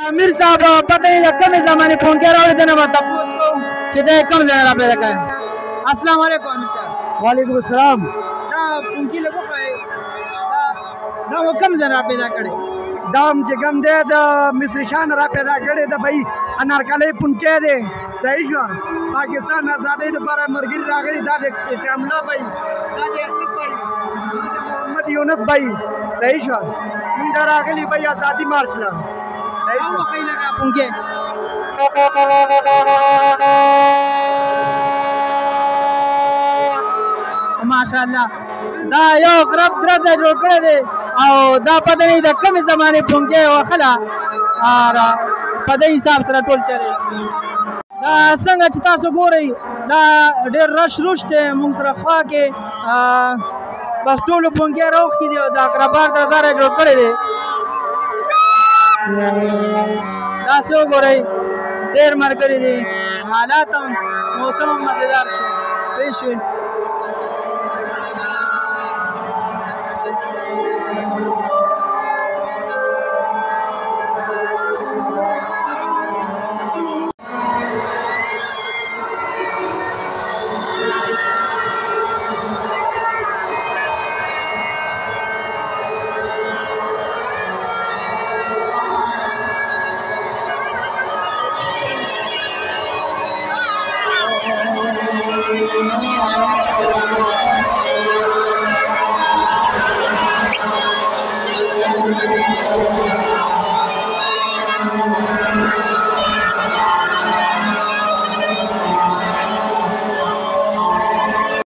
امیر صاحب پته نه کومه زمانه فون کې راوړی دنه وتا پوښتنه چې دا کوم ځای را پیدا کړ. السلام علیکم امیر صاحب. وعلیکم السلام. دا فون کې لګو دا کوم ځای را پیدا کړی؟ دا چې کوم دی د مصر شان را پیدا کړی د بھائی انارکلی پونکې دی. صحیح شو. پاکستان آزادۍ لپاره مرګري راغلي دا د شامله بھائی دا د محمد یونس بھائی. صحیح شو. موږ راغلي بھائی آزادي مارچ لا. صحیح شو. پونکې ماشاءالله دا یو غرب درته جوړ کړی دی او دا پته نه د کومې زمانې پونکې وخله په دې حساب سره ټول چلی. دا څنګه چې تاسو ګورئ دا ډېر رش روش دی موږ سره خوا کې بس ټولو پونکې راوښتي دي او دا غربار درته جوړ کړی دی. داسې وګورئ ډېر ملګري دي حالات هم موسم هم مزېدار شو. پوه شوې.